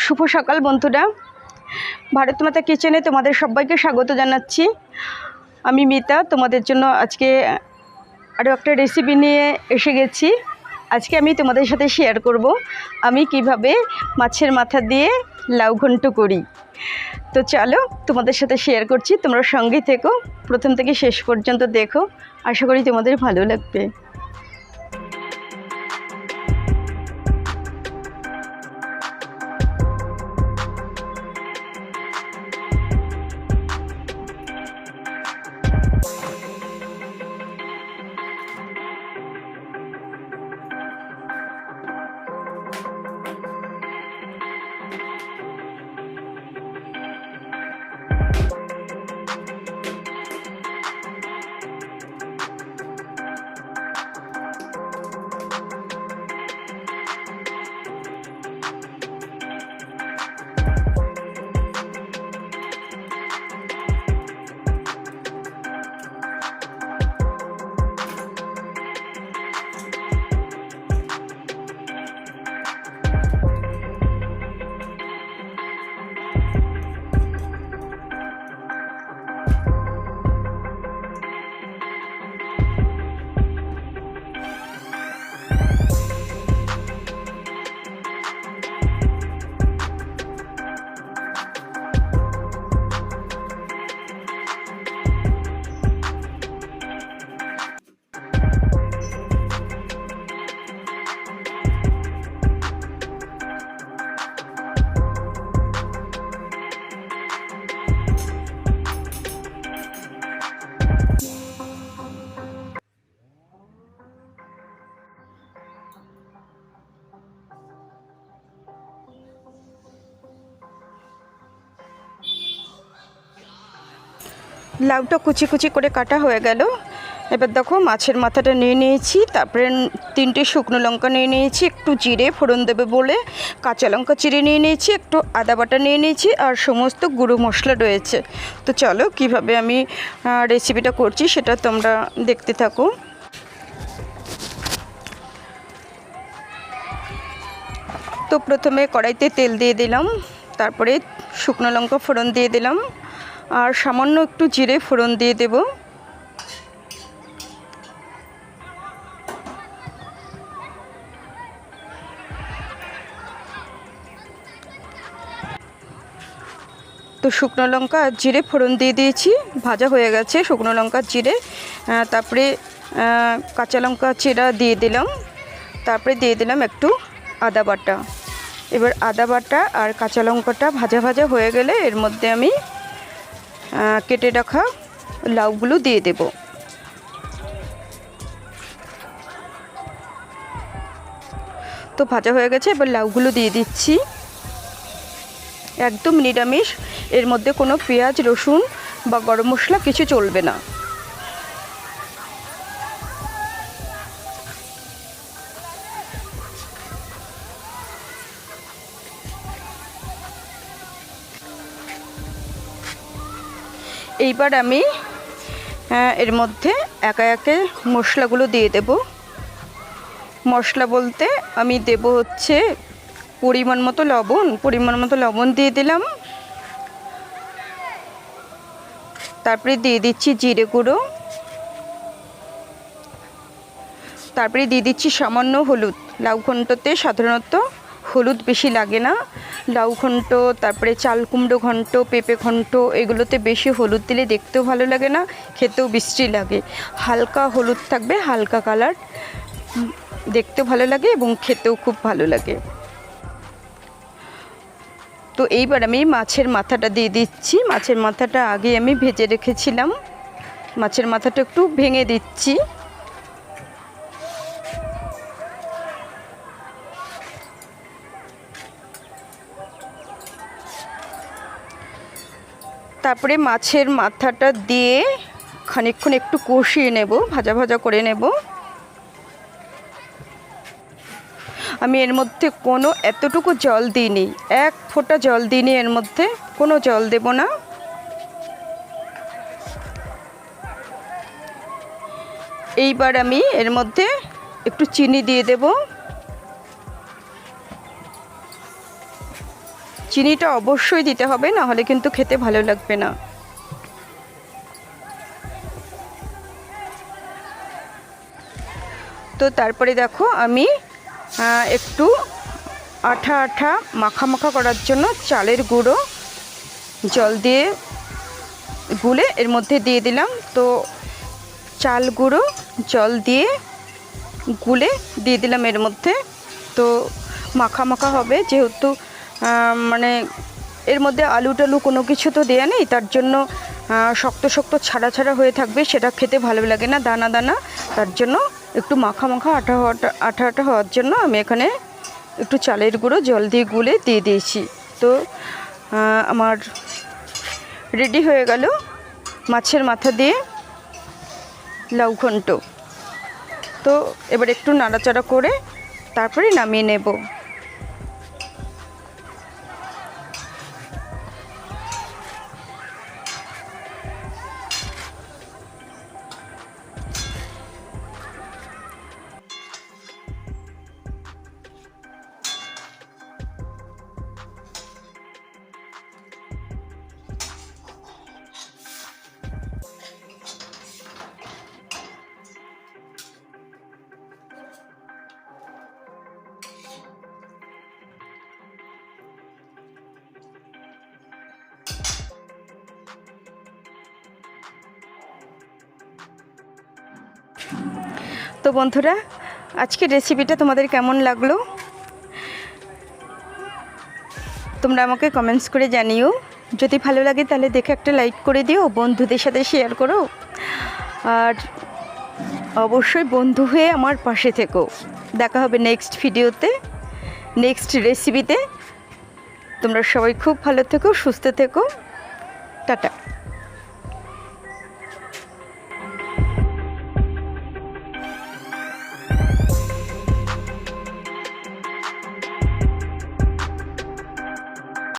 শুভ সকাল বন্ধুরা, ভারত মাতা কিচেনে তোমাদের সবাইকে স্বাগত জানাচ্ছি। আমি মিতা তোমাদের জন্য আজকে আরও একটা রেসিপি নিয়ে এসে গেছি। আজকে আমি তোমাদের সাথে শেয়ার করব আমি কিভাবে মাছের মাথা দিয়ে লাউ ঘন্ট করি। তো চলো তোমাদের সাথে শেয়ার করছি, তোমরা সঙ্গে থেকো, প্রথম থেকে শেষ পর্যন্ত দেখো, আশা করি তোমাদের ভালো লাগবে। লাউটা কুচি কুচি করে কাটা হয়ে গেল। এবার দেখো মাছের মাথাটা নিয়ে নিয়েছি, তারপরে 3টে শুকনো লঙ্কা নিয়ে নিয়েছি, একটু জিরে ফোড়ন দেবে বলে কাঁচা লঙ্কা চিড়ে নিয়ে নিয়েছি, একটু আদা বাটা নিয়ে নিয়েছি, আর সমস্ত গুঁড়ো মশলা রয়েছে। তো চলো কিভাবে আমি রেসিপিটা করছি সেটা তোমরা দেখতে থাকো। তো প্রথমে কড়াইতে তেল দিয়ে দিলাম, তারপরে শুকনো লঙ্কা ফোড়ন দিয়ে দিলাম, আর সামান্য একটু জিরে ফোড়ন দিয়ে দেব। তো শুকনো লঙ্কা আর জিরে ফোড়ন দিয়ে দিয়েছি, ভাজা হয়ে গেছে শুকনো লঙ্কা জিরে। তারপরে কাঁচা লঙ্কা চেরা দিয়ে দিলাম, তারপরে দিয়ে দিলাম একটু আদা বাটা। এবার আদা বাটা আর কাঁচা লঙ্কাটা ভাজা ভাজা হয়ে গেলে এর মধ্যে আমি কেটে রাখা লাউগুলো দিয়ে দেব। তো ভাজা হয়ে গেছে, এবার লাউগুলো দিয়ে দিচ্ছি। একদম নিরামিষ, এর মধ্যে কোনো পেঁয়াজ রসুন বা গরম মশলা কিছু চলবে না। এইবার আমি এর মধ্যে একে একে মশলাগুলো দিয়ে দেব। মশলা বলতে আমি দেব হচ্ছে পরিমাণ মতো লবণ দিয়ে দিলাম, তারপরে দিয়ে দিচ্ছি জিরে গুঁড়ো, তারপরে দিয়ে দিচ্ছি সামান্য হলুদ। লাউ ঘন্টতে সাধারণত হলুদ বেশি লাগে না। লাউ ঘন্ট, তারপরে চাল কুমড়ো ঘন্ট, পেঁপে ঘন্ট, এগুলোতে বেশি হলুদ দিলে দেখতেও ভালো লাগে না, খেতেও বিশ্রী লাগে। হালকা হলুদ থাকবে, হালকা কালার, দেখতেও ভালো লাগে এবং খেতেও খুব ভালো লাগে। তো এইবার আমি মাছের মাথাটা দিয়ে দিচ্ছি। মাছের মাথাটা আগে আমি ভেজে রেখেছিলাম, মাছের মাথাটা একটু ভেঙে দিচ্ছি। তারপরে মাছের মাথাটা দিয়ে খানিকক্ষণ একটু কষিয়ে নেব, ভাজা ভাজা করে নেব। আমি এর মধ্যে কোনো এতটুকু জল দিইনি, এক ফোঁটা জল দিইনি, এর মধ্যে কোনো জল দেব না। এইবার আমি এর মধ্যে একটু চিনি দিয়ে দেব। চিনিটা অবশ্যই দিতে হবে, না হলে কিন্তু খেতে ভালো লাগবে না। তো তারপরে দেখো আমি একটু আঠা আঠা মাখা মাখা করার জন্য চালের গুঁড়ো জল দিয়ে গুলে এর মধ্যে দিয়ে দিলাম। তো চাল গুঁড়ো জল দিয়ে গুলে দিয়ে দিলাম এর মধ্যে। তো মাখা মাখা হবে, যেহেতু মানে এর মধ্যে আলু টালু কোনো কিছু তো দেয়া নেই, তার জন্য শক্ত শক্ত ছাড়া ছাড়া হয়ে থাকবে, সেটা খেতে ভালো লাগে না, দানা দানা। তার জন্য একটু মাখা মাখা আঠা আঠা হওয়ার জন্য আমি এখানে একটু চালের গুঁড়ো জল দিয়ে গুলে দিয়ে দিয়েছি। তো আমার রেডি হয়ে গেল মাছের মাথা দিয়ে লাউ ঘন্ট। তো এবার একটু নাড়াচাড়া করে তারপরে নামিয়ে নেব। তো বন্ধুরা, আজকের রেসিপিটা তোমাদের কেমন লাগলো তোমরা আমাকে কমেন্টস করে জানিও। যদি ভালো লাগে তাহলে দেখে একটা লাইক করে দিও, বন্ধুদের সাথে শেয়ার করো, আর অবশ্যই বন্ধু হয়ে আমার পাশে থেকো। দেখা হবে নেক্সট ভিডিওতে, নেক্সট রেসিপিতে। তোমরা সবাই খুব ভালো থেকো, সুস্থ থেকো। টাটা।